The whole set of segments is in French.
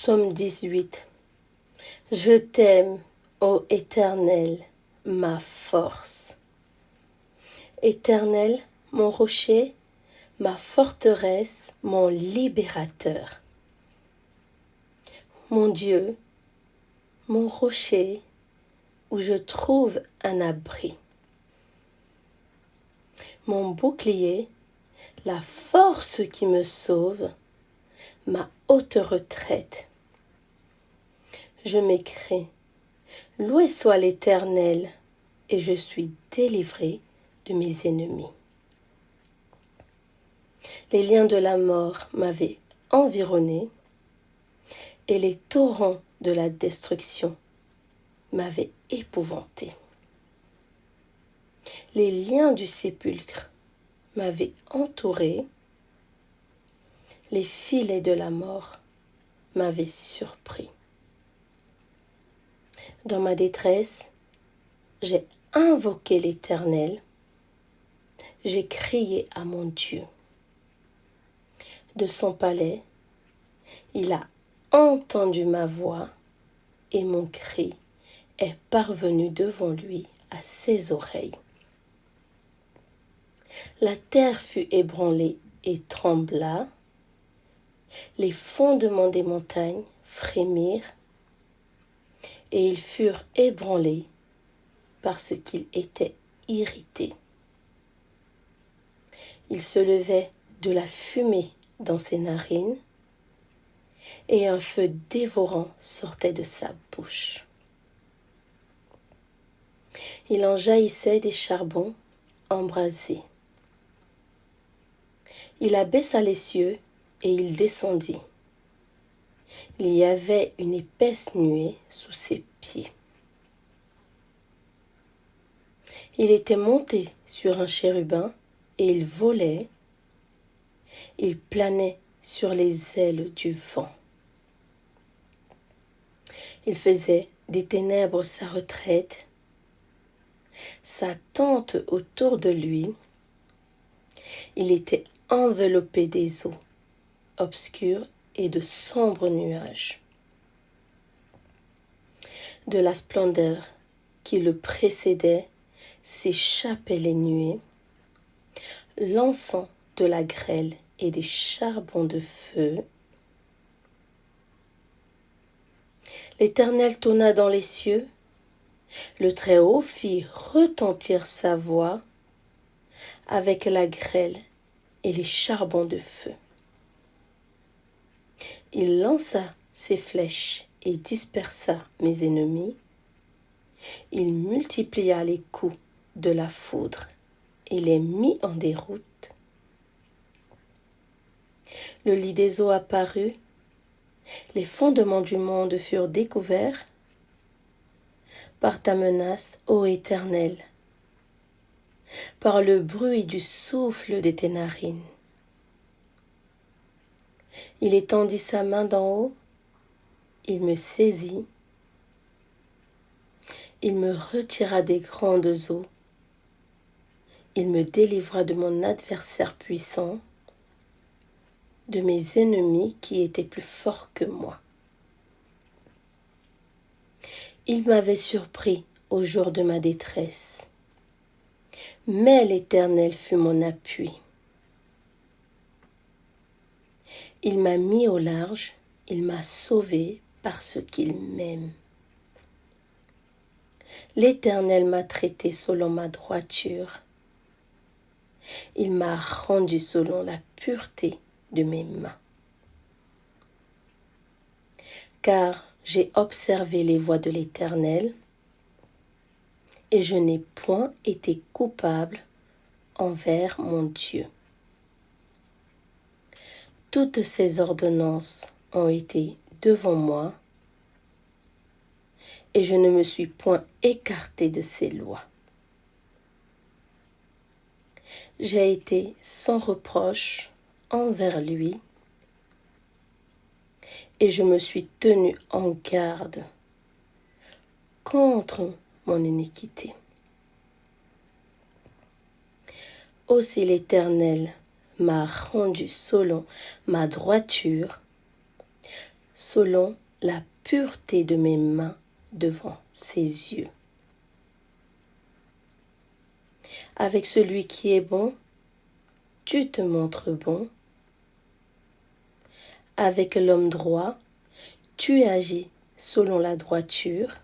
Psaume 18. Je t'aime, ô Éternel, ma force. Éternel, mon rocher, ma forteresse, mon libérateur. Mon Dieu, mon rocher, où je trouve un abri. Mon bouclier, la force qui me sauve, ma haute retraite. Je m'écrie, loué soit l'Éternel, et je suis délivré de mes ennemis. Les liens de la mort m'avaient environné, et les torrents de la destruction m'avaient épouvanté. Les liens du sépulcre m'avaient entouré, les filets de la mort m'avaient surpris. Dans ma détresse, j'ai invoqué l'Éternel, j'ai crié à mon Dieu. De son palais, il a entendu ma voix et mon cri est parvenu devant lui à ses oreilles. La terre fut ébranlée et trembla, les fondements des montagnes frémirent, et ils furent ébranlés parce qu'ils étaient irrités. Il se levait de la fumée dans ses narines, et un feu dévorant sortait de sa bouche. Il en jaillissait des charbons embrasés. Il abaissa les cieux et il descendit. Il y avait une épaisse nuée sous ses pieds. Il était monté sur un chérubin et il volait. Il planait sur les ailes du vent. Il faisait des ténèbres sa retraite, sa tente autour de lui. Il était enveloppé des eaux obscures et de sombres nuages. De la splendeur qui le précédait s'échappaient les nuées, l'encens de la grêle et des charbons de feu. L'Éternel tonna dans les cieux, le Très-Haut fit retentir sa voix avec la grêle et les charbons de feu. Il lança ses flèches et dispersa mes ennemis. Il multiplia les coups de la foudre et les mit en déroute. Le lit des eaux apparut, les fondements du monde furent découverts par ta menace, ô Éternel, par le bruit du souffle de tes narines. Il étendit sa main d'en haut, il me saisit, il me retira des grandes eaux, il me délivra de mon adversaire puissant, de mes ennemis qui étaient plus forts que moi. Il m'avait surpris au jour de ma détresse, mais l'Éternel fut mon appui. Il m'a mis au large, il m'a sauvé parce qu'il m'aime. L'Éternel m'a traité selon ma droiture. Il m'a rendu selon la pureté de mes mains. Car j'ai observé les voies de l'Éternel, et je n'ai point été coupable envers mon Dieu. Toutes ses ordonnances ont été devant moi, et je ne me suis point écarté de ses lois. J'ai été sans reproche envers lui, et je me suis tenu en garde contre mon iniquité. Aussi l'Éternel m'a rendu selon ma droiture, selon la pureté de mes mains devant ses yeux. Avec celui qui est bon, tu te montres bon. Avec l'homme droit, tu agis selon la droiture.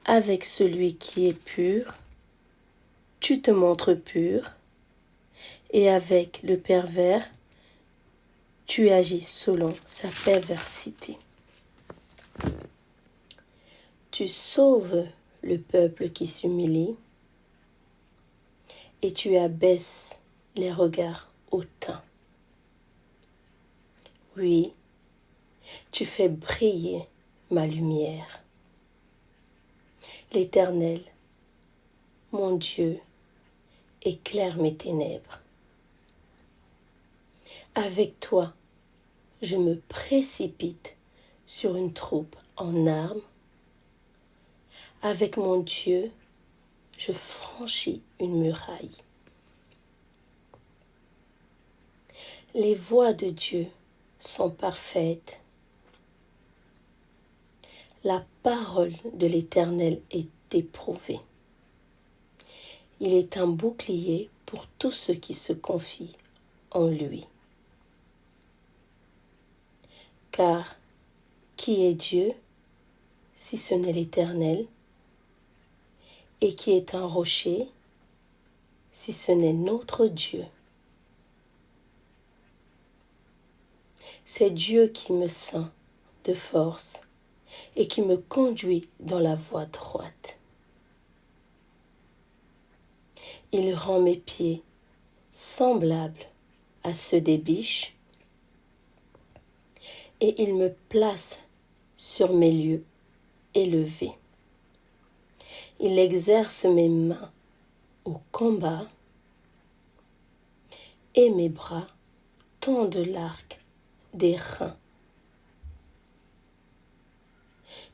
Avec celui qui est pur, tu te montres pur. Et avec le pervers, tu agis selon sa perversité. Tu sauves le peuple qui s'humilie et tu abaisses les regards hautains. Oui, tu fais briller ma lumière. L'Éternel, mon Dieu, éclaire mes ténèbres. Avec toi, je me précipite sur une troupe en armes. Avec mon Dieu, je franchis une muraille. Les voies de Dieu sont parfaites. La parole de l'Éternel est éprouvée. Il est un bouclier pour tous ceux qui se confient en lui. Car qui est Dieu si ce n'est l'Éternel? Et qui est un rocher si ce n'est notre Dieu? C'est Dieu qui me ceint de force et qui me conduit dans la voie droite. Il rend mes pieds semblables à ceux des biches et il me place sur mes lieux élevés. Il exerce mes mains au combat et mes bras tendent l'arc des reins.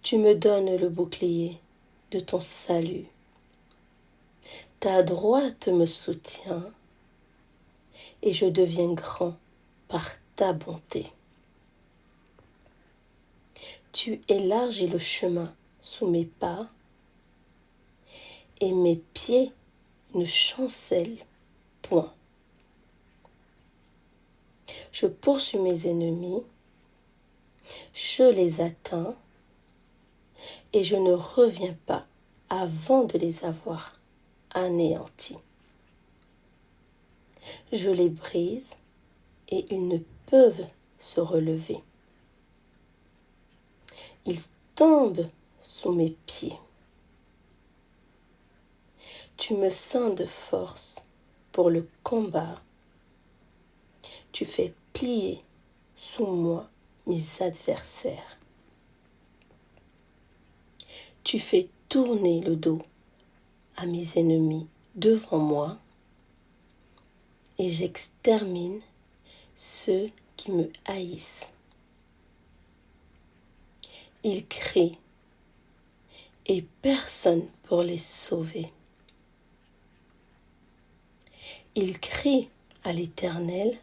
Tu me donnes le bouclier de ton salut. Ta droite me soutient et je deviens grand par ta bonté. Tu élargis le chemin sous mes pas et mes pieds ne chancellent point. Je poursuis mes ennemis, je les atteins et je ne reviens pas avant de les avoir anéantis. Je les brise et ils ne peuvent se relever. Ils tombent sous mes pieds. Tu me ceins de force pour le combat. Tu fais plier sous moi mes adversaires. Tu fais tourner le dos à mes ennemis devant moi et j'extermine ceux qui me haïssent. Ils crient et personne pour les sauver. Ils crient à l'Éternel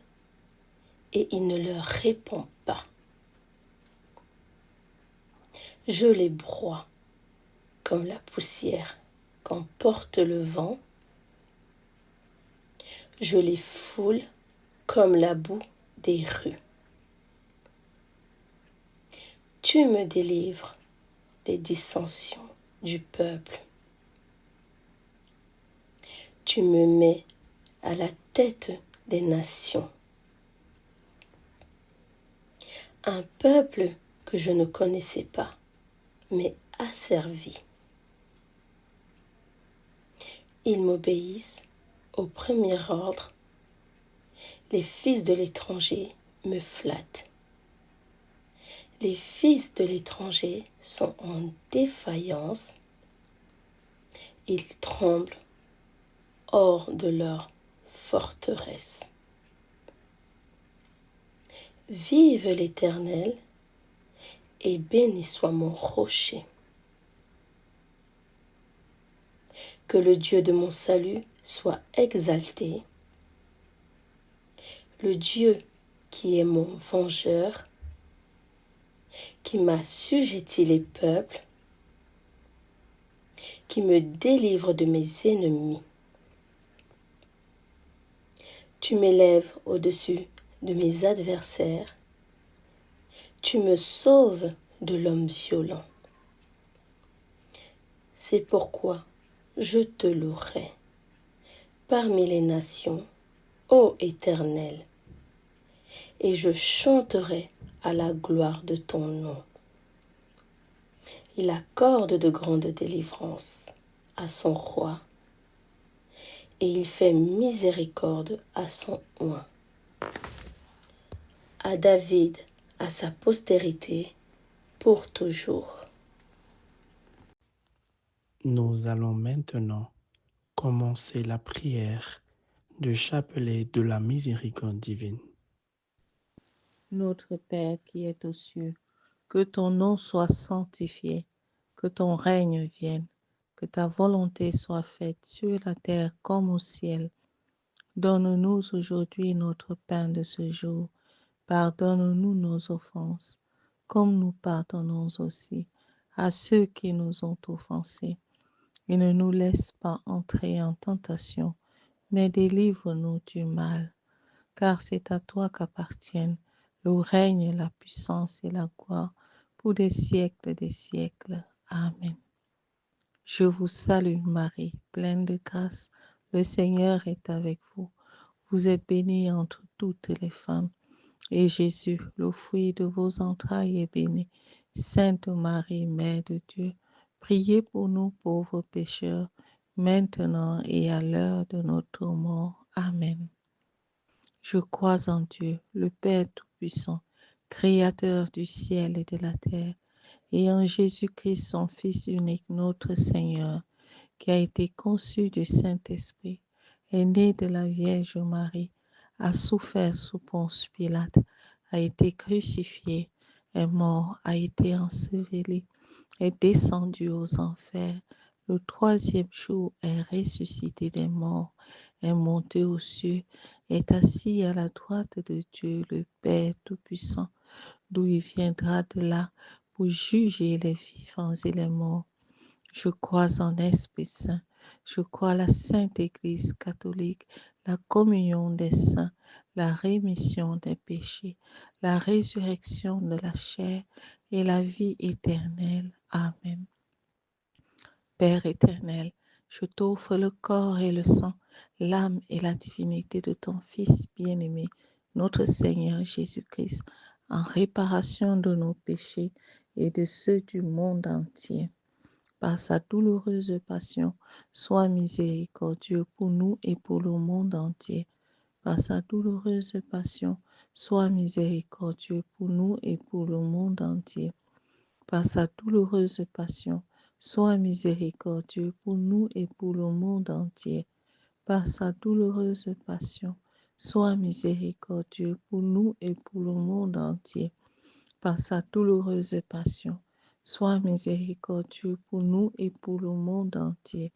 et il ne leur répond pas. Je les broie comme la poussière qu'emporte le vent. Je les foule comme la boue des rues. Tu me délivres des dissensions du peuple. Tu me mets à la tête des nations. Un peuple que je ne connaissais pas, mais asservi. Ils m'obéissent au premier ordre. Les fils de l'étranger me flattent. Les fils de l'étranger sont en défaillance. Ils tremblent hors de leur forteresse. Vive l'Éternel et béni soit mon rocher. Que le Dieu de mon salut soit exalté, le Dieu qui est mon vengeur qui m'assujettit les peuples, qui me délivre de mes ennemis. Tu m'élèves au-dessus de mes adversaires, tu me sauves de l'homme violent. C'est pourquoi je te louerai parmi les nations, ô Éternel, et je chanterai à la gloire de ton nom. Il accorde de grandes délivrances à son roi, et il fait miséricorde à son oint. À David, à sa postérité, pour toujours. Nous allons maintenant commencer la prière du chapelet de la miséricorde divine. Notre Père qui es aux cieux, que ton nom soit sanctifié, que ton règne vienne, que ta volonté soit faite sur la terre comme au ciel. Donne-nous aujourd'hui notre pain de ce jour. Pardonne-nous nos offenses, comme nous pardonnons aussi à ceux qui nous ont offensés. Et ne nous laisse pas entrer en tentation, mais délivre-nous du mal. Car c'est à toi qu'appartiennent le règne, la puissance et la gloire pour des siècles des siècles. Amen. Je vous salue Marie, pleine de grâce, le Seigneur est avec vous. Vous êtes bénie entre toutes les femmes, et Jésus, le fruit de vos entrailles, est béni. Sainte Marie, Mère de Dieu, priez pour nous pauvres pécheurs, maintenant et à l'heure de notre mort. Amen. Je crois en Dieu, le Père Tout-Puissant, Créateur du ciel et de la terre, et en Jésus-Christ, son Fils unique, notre Seigneur, qui a été conçu du Saint-Esprit, est né de la Vierge Marie, a souffert sous Ponce Pilate, a été crucifié, est mort, a été enseveli, est descendu aux enfers. Le troisième jour est ressuscité des morts, est monté aux cieux, est assis à la droite de Dieu, le Père Tout-Puissant, d'où il viendra de là pour juger les vivants et les morts. Je crois en Esprit Saint, je crois à la Sainte Église catholique, la communion des saints, la rémission des péchés, la résurrection de la chair et la vie éternelle. Amen. Père éternel, je t'offre le corps et le sang, l'âme et la divinité de ton Fils bien-aimé, notre Seigneur Jésus-Christ, en réparation de nos péchés et de ceux du monde entier. Par sa douloureuse passion, sois miséricordieux pour nous et pour le monde entier. Par sa douloureuse passion, sois miséricordieux pour nous et pour le monde entier. Par sa douloureuse passion, sois miséricordieux pour nous et pour le monde entier. Par sa douloureuse passion, sois miséricordieux pour nous et pour le monde entier. Par sa douloureuse passion, sois miséricordieux pour nous et pour le monde entier.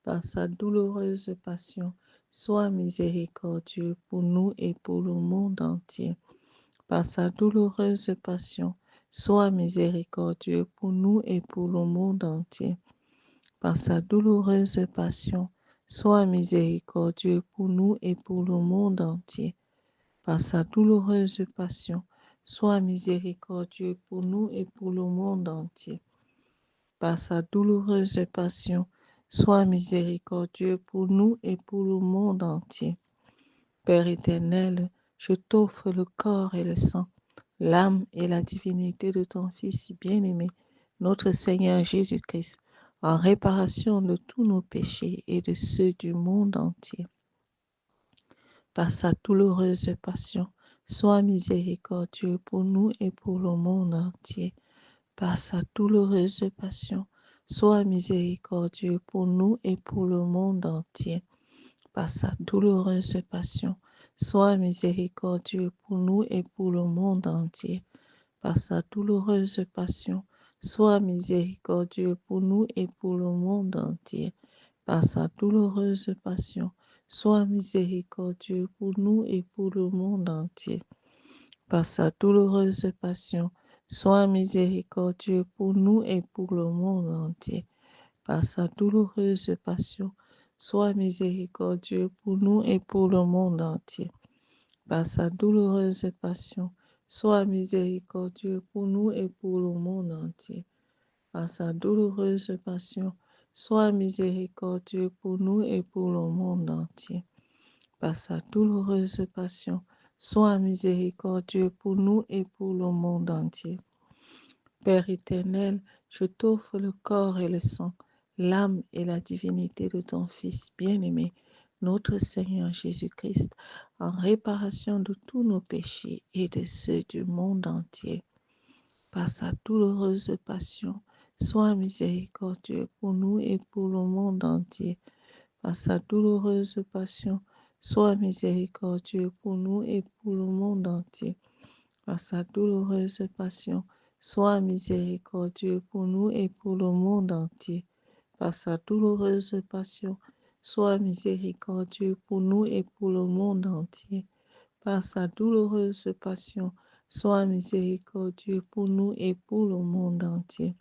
Par sa douloureuse passion, sois miséricordieux pour nous et pour le monde entier. Par sa douloureuse passion, sois miséricordieux pour nous et pour le monde entier. Par sa douloureuse passion, sois miséricordieux pour nous et pour le monde entier. Par sa douloureuse passion, sois miséricordieux pour nous et pour le monde entier. Par sa douloureuse passion, sois miséricordieux pour nous et pour le monde entier. Père éternel, je t'offre le corps et le sang, l'âme et la divinité de ton Fils bien-aimé, notre Seigneur Jésus-Christ, en réparation de tous nos péchés et de ceux du monde entier. Par sa douloureuse passion, sois miséricordieux pour nous et pour le monde entier. Par sa douloureuse passion, sois miséricordieux pour nous et pour le monde entier. Par sa douloureuse passion, sois miséricordieux pour nous et pour le monde entier. Par sa douloureuse passion, sois miséricordieux pour nous et pour le monde entier. Par sa douloureuse passion, sois miséricordieux pour nous et pour le monde entier. Par sa douloureuse passion, sois miséricordieux pour nous et pour le monde entier. Par sa douloureuse passion, sois miséricordieux pour nous et pour le monde entier. Par sa douloureuse passion, sois miséricordieux pour nous et pour le monde entier. Par sa douloureuse passion, sois miséricordieux pour nous et pour le monde entier. Par sa douloureuse passion, sois miséricordieux pour nous et pour le monde entier. Père éternel, je t'offre le corps et le sang, l'âme et la divinité de ton Fils bien-aimé, notre Seigneur Jésus-Christ, en réparation de tous nos péchés et de ceux du monde entier. Par sa douloureuse passion, sois miséricordieux pour nous et pour le monde entier. Par sa douloureuse passion, sois miséricordieux pour nous et pour le monde entier. Par sa douloureuse passion, sois miséricordieux pour nous et pour le monde entier. Par sa douloureuse passion, sois miséricordieux pour nous et pour le monde entier. Par sa douloureuse passion, sois miséricordieux pour nous et pour le monde entier.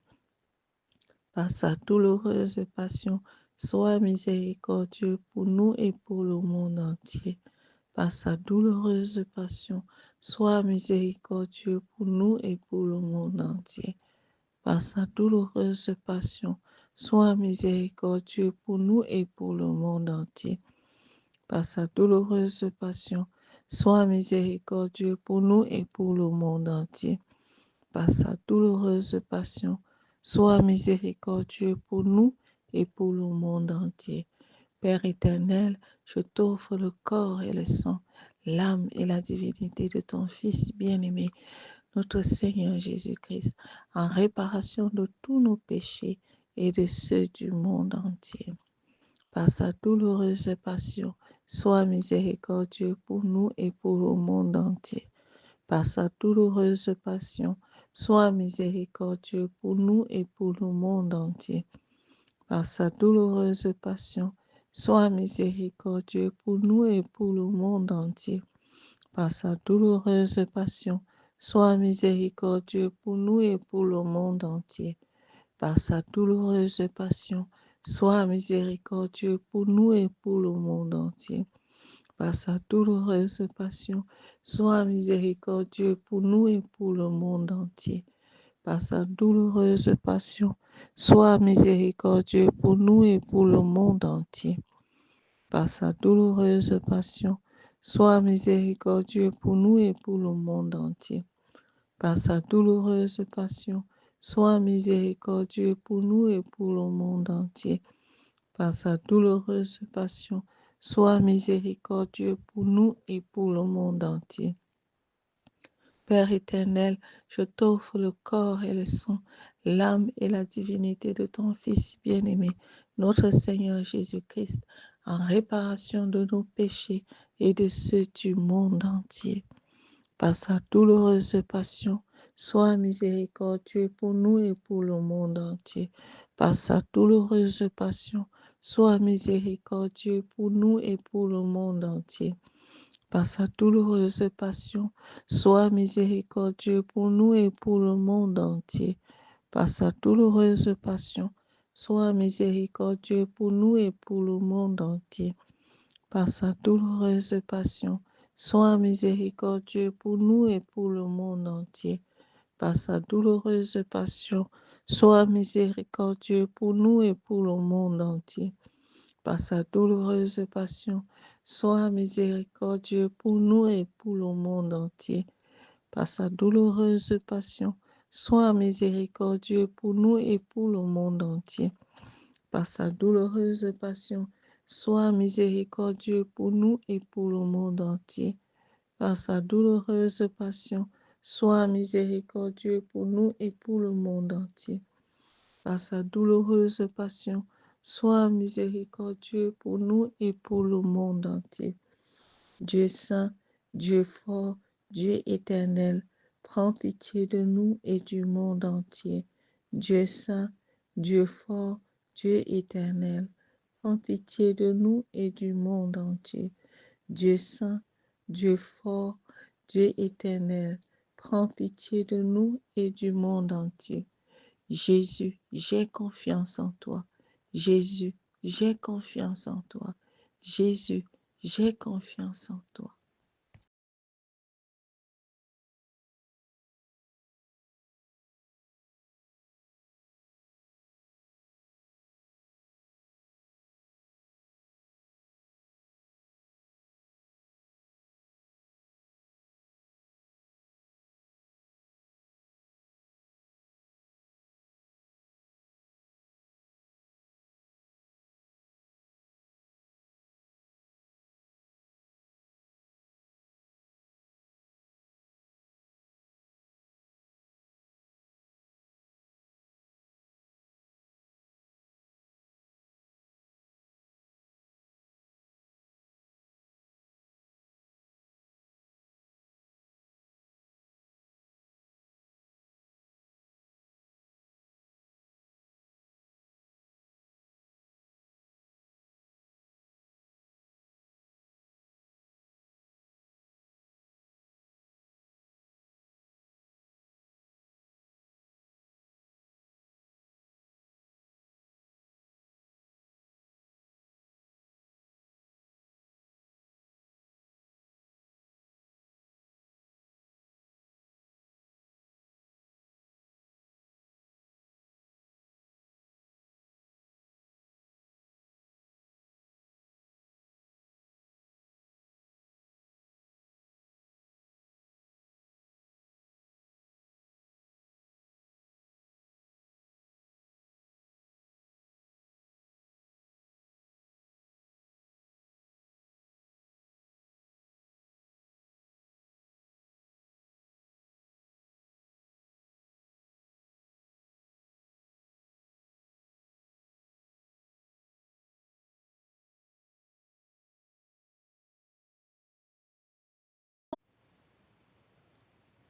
Par sa douloureuse passion, sois miséricordieux pour nous et pour le monde entier. Par sa douloureuse passion, sois miséricordieux pour nous et pour le monde entier. Par sa douloureuse passion, sois miséricordieux pour nous et pour le monde entier. Par sa douloureuse passion, sois miséricordieux pour nous et pour le monde entier. Par sa douloureuse passion, sois miséricordieux pour nous et pour le monde entier. Père éternel, je t'offre le corps et le sang, l'âme et la divinité de ton Fils bien-aimé, notre Seigneur Jésus-Christ, en réparation de tous nos péchés et de ceux du monde entier. Par sa douloureuse passion, sois miséricordieux pour nous et pour le monde entier. Par sa douloureuse passion, sois miséricordieux pour nous et pour le monde entier. Par sa douloureuse passion, sois miséricordieux pour nous et pour le monde entier. Par sa douloureuse passion, sois miséricordieux pour nous et pour le monde entier. Par sa douloureuse passion, sois miséricordieux pour nous et pour le monde entier. Par sa douloureuse passion, sois miséricordieux pour nous et pour le monde entier. Par sa douloureuse passion, sois miséricordieux pour nous et pour le monde entier. Par sa douloureuse passion, sois miséricordieux pour nous et pour le monde entier. Par sa douloureuse passion, sois miséricordieux pour nous et pour le monde entier. Par sa douloureuse passion, sois miséricordieux pour nous et pour le monde entier. Père éternel, je t'offre le corps et le sang, l'âme et la divinité de ton Fils bien-aimé, notre Seigneur Jésus-Christ, en réparation de nos péchés et de ceux du monde entier. Par sa douloureuse passion, sois miséricordieux pour nous et pour le monde entier. Par sa douloureuse passion, sois miséricordieux pour nous et pour le monde entier. Par sa douloureuse passion, sois miséricordieux pour nous et pour le monde entier. Par sa douloureuse passion, sois miséricordieux pour nous et pour le monde entier. Par sa douloureuse passion, sois miséricordieux pour nous et pour le monde entier. Par sa douloureuse passion, sois miséricordieux pour nous et pour le monde entier. Par sa douloureuse passion, sois miséricordieux pour nous et pour le monde entier. Par sa douloureuse passion, sois miséricordieux pour nous et pour le monde entier. Par sa douloureuse passion, sois miséricordieux pour nous et pour le monde entier. Par sa douloureuse passion, sois miséricordieux pour nous et pour le monde entier. Par sa douloureuse passion, sois miséricordieux pour nous et pour le monde entier. Dieu saint, Dieu fort, Dieu éternel, prends pitié de nous et du monde entier. Dieu saint, Dieu fort, Dieu éternel, prends pitié de nous et du monde entier. Dieu saint, Dieu fort, Dieu éternel, prends pitié de nous et du monde entier. Jésus, j'ai confiance en toi. Jésus, j'ai confiance en toi. Jésus, j'ai confiance en toi.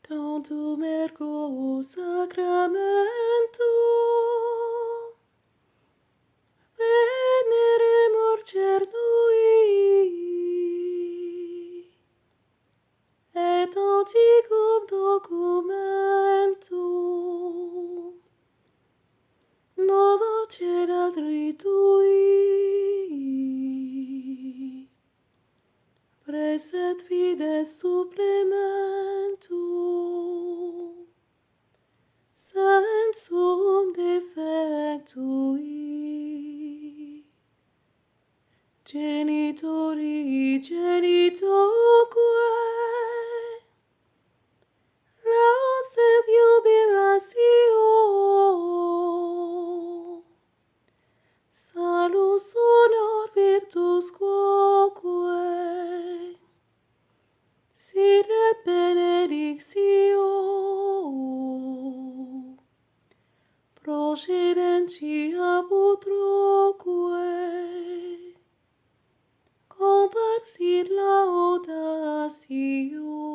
Tantum ergo sacramentum veneremur cernui et anticum documentum novo cerat ritui preset fides supplementum sensum defectui genitori genitoque laus et jubilatio salus honor virtus quoque sit et benedictio procedentia utroque comparsit laudatio